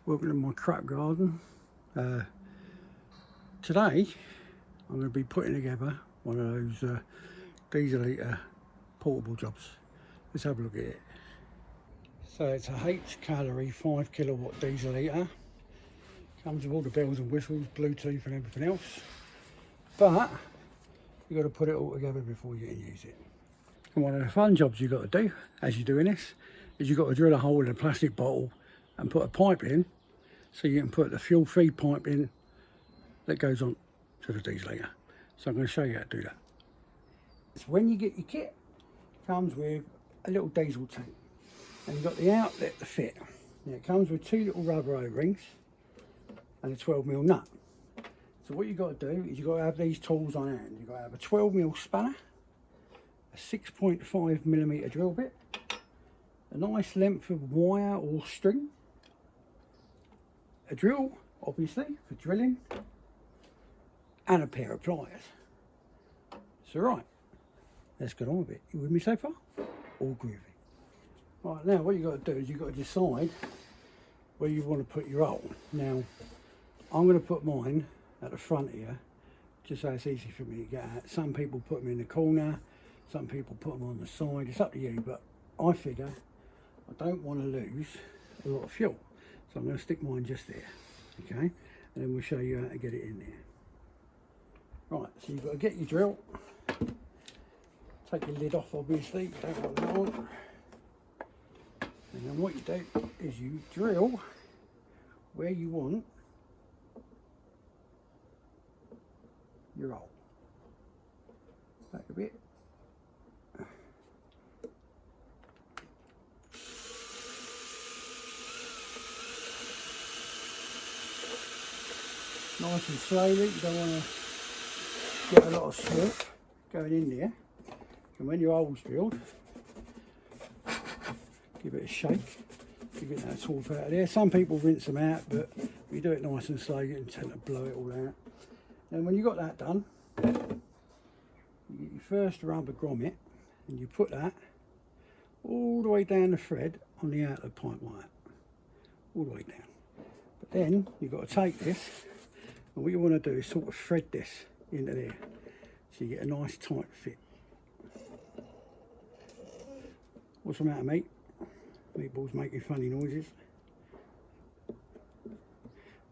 Welcome to my crap garden. Today I'm going to be putting together one of those diesel eater portable jobs. Let's have a look at it. So it's a Hcalory 5 kilowatt diesel eater. Comes with all the bells and whistles, Bluetooth and everything else. But you've got to put it all together before you can use it. And one of the fun jobs you've got to do as you're doing this is you've got to drill a hole in a plastic bottle and put a pipe in, so you can put the fuel feed pipe in that goes on to the diesel eater. So I'm going to show you how to do that. So when you get your kit, it comes with a little diesel tank, and you've got the outlet to fit. Now it comes with two little rubber O-rings and a 12mm nut. So what you've got to do is you've got to have these tools on hand. You've got to have a 12mm spanner, a 6.5mm drill bit, a nice length of wire or string, a drill, obviously, for drilling, and a pair of pliers. So right, let's get on with it. You with me so far? All groovy. Right, now what you've got to do is you've got to decide where you want to put your hole. Now, I'm going to put mine at the front here, just so it's easy for me to get at. Some people put them in the corner, some people put them on the side. It's up to you, but I figure I don't want to lose a lot of fuel. So I'm going to stick mine just there, okay? And then we'll show you how to get it in there. Right, so you've got to get your drill. Take your lid off, obviously. You don't want that on. And then what you do is you drill where you want your hole. Back a bit. Nice and slowly, you don't want to get a lot of slip going in there. And when your hole's drilled, give it a shake to get that salt out of there. Some people rinse them out, but if you do it nice and slow, you can tend to blow it all out. And when you got that done, you get your first rubber grommet and you put that all the way down the thread on the outlet pipe wire, all the way down. But then you've got to take this, and what you want to do is sort of thread this into there, so you get a nice tight fit. What's the matter, mate? Meatball's making funny noises.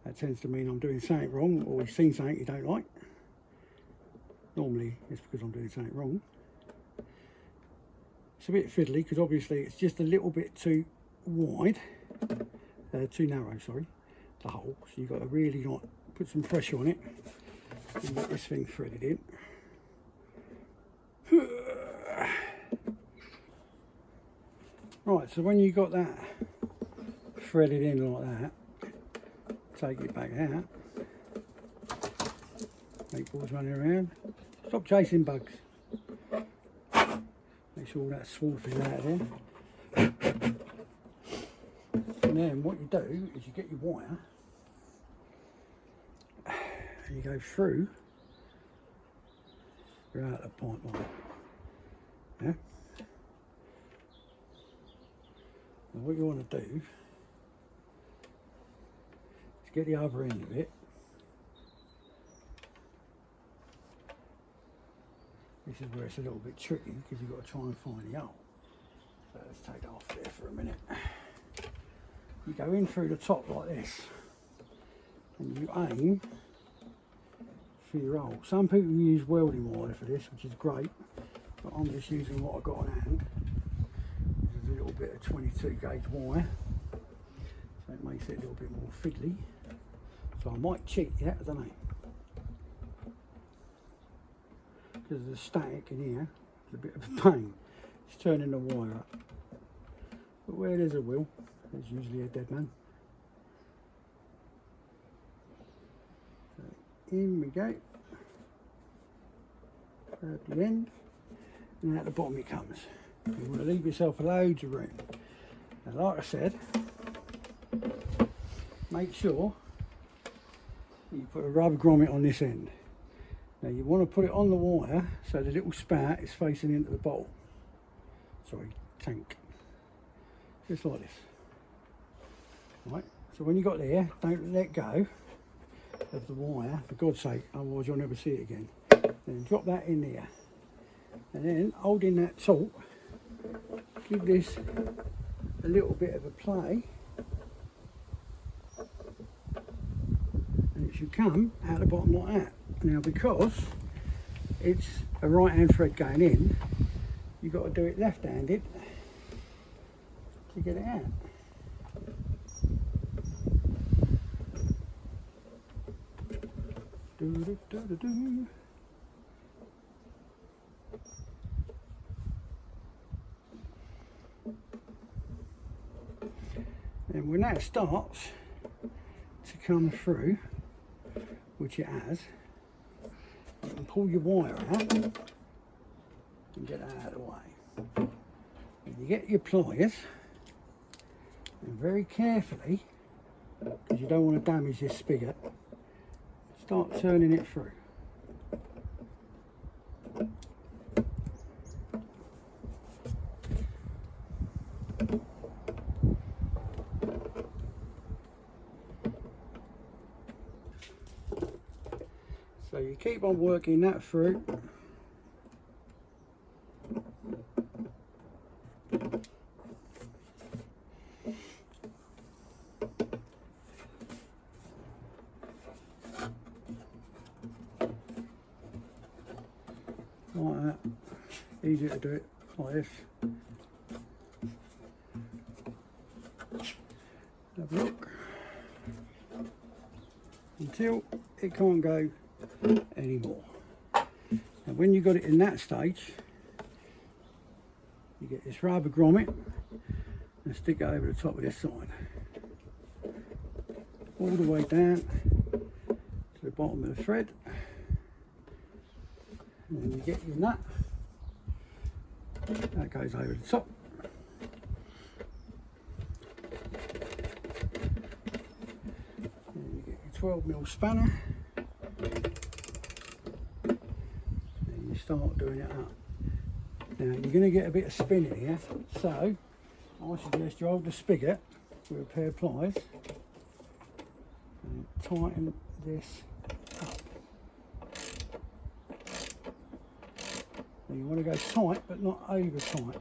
That tends to mean I'm doing something wrong, or he's seen something he don't like. Normally it's because I'm doing something wrong. It's a bit fiddly because obviously it's just a little bit too wide, too narrow, sorry, the hole. So you've got to really not put some pressure on it and get this thing threaded in. Right, so when you got that threaded in like that, take it back out. Meatball's running around. Stop chasing bugs. Make sure all that swarf is out of there. And then what you do is you get your wire and you go through your outlet pipe wire. Yeah? And what you want to do is get the other end of it. This is where it's a little bit tricky because you've got to try and find the hole. So let's take that off there for a minute. You go in through the top like this and you aim for your hole. Some people use welding wire for this, which is great, but I'm just using what I've got on hand. This is a little bit of 22 gauge wire, so it makes it a little bit more fiddly. So I might cheat, yeah, I don't know. Because the static in here is a bit of a pain. It's turning the wire up. But where there's a will, there's usually a dead man. So in we go. At the end, and at the bottom it comes. You want to leave yourself loads of room. Now, like I said, make sure you put a rubber grommet on this end. Now you want to put it on the wire so the little spout is facing into the bowl. Sorry, tank. Just like this. Right, So when you got there, don't let go of the wire, for God's sake, otherwise you'll never see it again. Then drop that in there. And then holding that taut, give this a little bit of a play. And it should come out the bottom like that. Now because it's a right hand thread going in, you've got to do it left handed to get it out. And when that starts to come through, which it has, you can pull your wire out and get that out of the way. And you get your pliers, and very carefully, because you don't want to damage this spigot, start turning it through. So you keep on working that through. Like that. Easy to do it like this. Have a look. Until it can't go anymore. And when you've got it in that stage, you get this rubber grommet and stick it over the top of this side. All the way down to the bottom of the thread. And then you get your nut, that goes over the top. And you get your 12mm spanner, and you start doing it up. Now you're going to get a bit of spin in here, so I suggest you hold the spigot with a pair of pliers and tighten this up. Now you want to go tight, but not over tight,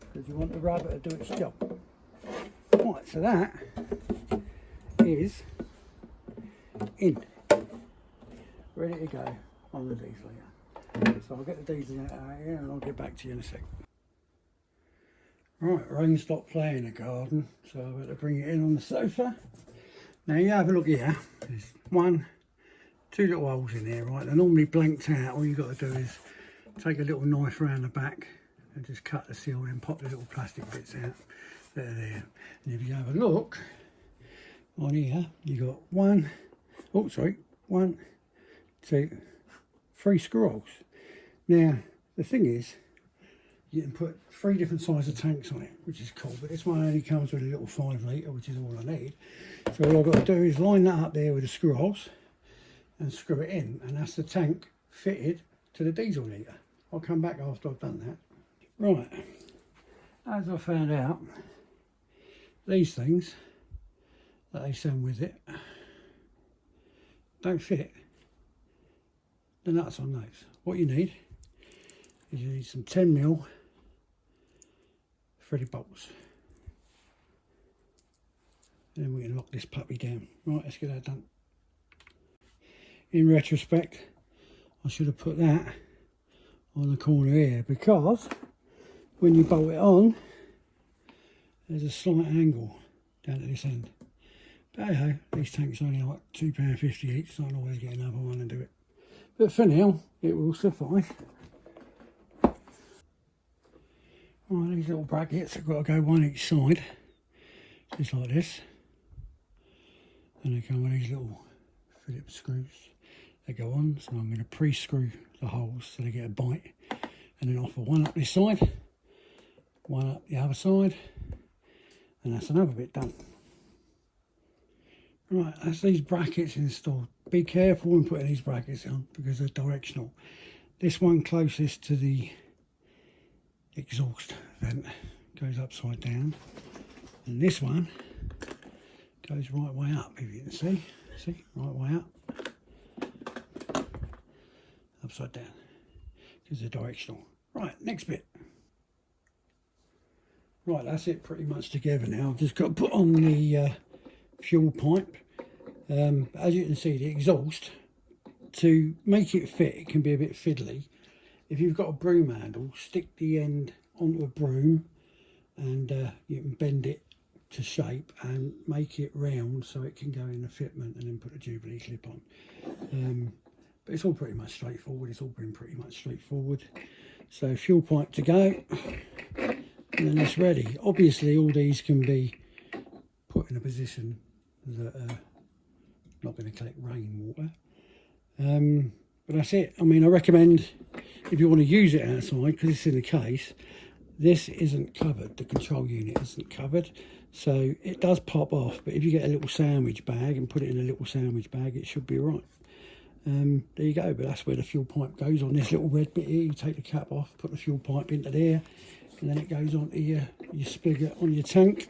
because you want the rubber to do its job. Right, so that is in, ready to go on the diesel here. So I'll get the diesel out here and I'll get back to you in a sec. Right, rain stopped playing in the garden, so I better bring it in on the sofa. Now you have a look here. There's two little holes in there, right? They're normally blanked out. All you've got to do is take a little knife around the back and just cut the seal and pop the little plastic bits out. They're there. And if you have a look on here, you've got one, two, 3 screw holes. Now, the thing is, you can put 3 different sizes of tanks on it, which is cool, but this one only comes with a little 5 litre, which is all I need. So all I've got to do is line that up there with the screw holes and screw it in, and that's the tank fitted to the diesel litre. I'll come back after I've done that. Right, as I found out, these things that they send with it don't fit the nuts on those. What you need is you need some 10mm threaded bolts, and then we can lock this puppy down. Right, let's get that done. In retrospect, I should have put that on the corner here, because when you bolt it on, there's a slight angle down at this end. But hey ho, these tanks are only like £2.50 each, so I can always get another one and do it. But for now, it will suffice. Right, these little brackets have got to go one each side, just like this. And they come with these little Phillips screws. They go on, so I'm going to pre-screw the holes so they get a bite, and then offer one up this side, one up the other side, and that's another bit done. Right, that's these brackets installed. Be careful when putting these brackets on, because they're directional. This one closest to the exhaust vent goes upside down, and this one goes right way up, if you can see, right way up, upside down, because they're directional. Right, next bit. Right, that's it pretty much together now. I've just got to put on the fuel pipe. As you can see, the exhaust, to make it fit, it can be a bit fiddly. If you've got a broom handle, stick the end onto a broom and you can bend it to shape and make it round so it can go in the fitment, and then put a Jubilee clip on. But it's all pretty much straightforward. It's all been pretty much straightforward. So fuel pipe to go, and then it's ready. Obviously all these can be put in a position that not going to collect rainwater. But that's it. I mean, I recommend, if you want to use it outside, because it's in the case, this isn't covered, the control unit isn't covered, so it does pop off. But if you get a little sandwich bag and put it in a little sandwich bag, it should be right. There you go. But that's where the fuel pipe goes, on this little red bit here. You take the cap off, put the fuel pipe into there, and then it goes onto your spigot on your tank,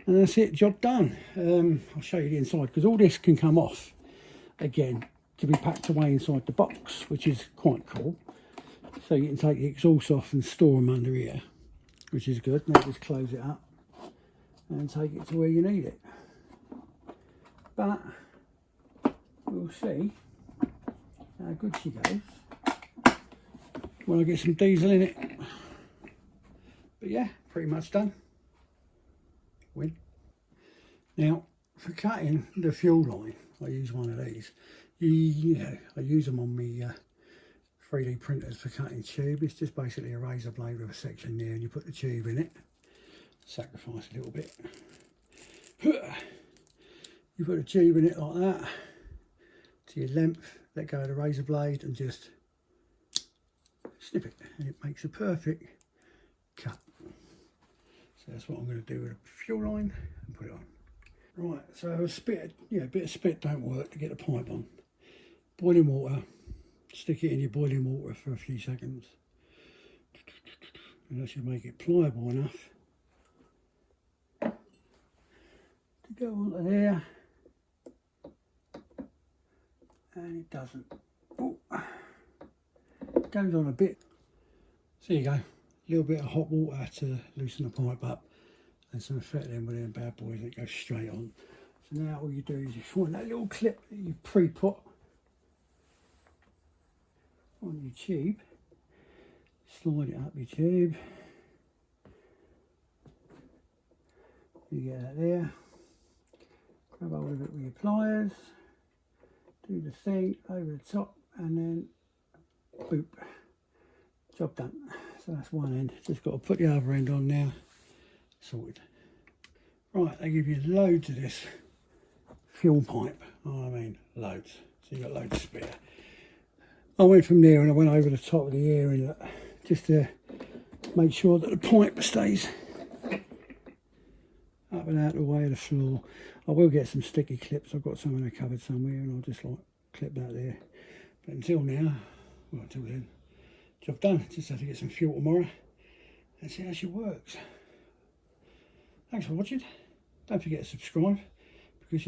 and that's it, job done. I'll show you the inside, because all this can come off again to be packed away inside the box, which is quite cool. So you can take the exhaust off and store them under here, which is good. Now just close it up and take it to where you need it. But we'll see how good she goes when I get some diesel in it. But yeah, pretty much done. Win. Now, for cutting the fuel line, I use one of these. You know, I use them on my 3D printers for cutting tube. It's just basically a razor blade with a section there, and you put the tube in it. Sacrifice a little bit. You put a tube in it like that to your length, let go of the razor blade and just snip it, and it makes a perfect cut. So that's what I'm going to do with a fuel line and put it on. Right, so a spit, a bit of spit don't work to get the pipe on. Boiling water, stick it in your boiling water for a few seconds, and that should make it pliable enough to go onto there. And it doesn't. Oh, it goes on a bit. So there you go, a little bit of hot water to loosen the pipe up, and some fat in with them bad boys that go straight on. So now all you do is you find that little clip that you pre-put on your tube, slide it up your tube, you get that there, grab hold of it with your pliers, do the thing over the top, and then boop, job done. So that's one end, just got to put the other end on now, sorted. Right, they give you loads of this fuel pipe, I mean loads, so you've got loads of spare. I went from there and I went over the top of the ear inlet just to make sure that the pipe stays up and out of the way of the floor. I will get some sticky clips, I've got some in the cupboard somewhere, and I'll just like clip that there. But until now, well, until then, job done. Just have to get some fuel tomorrow and see how she works. Thanks for watching. Don't forget to subscribe, because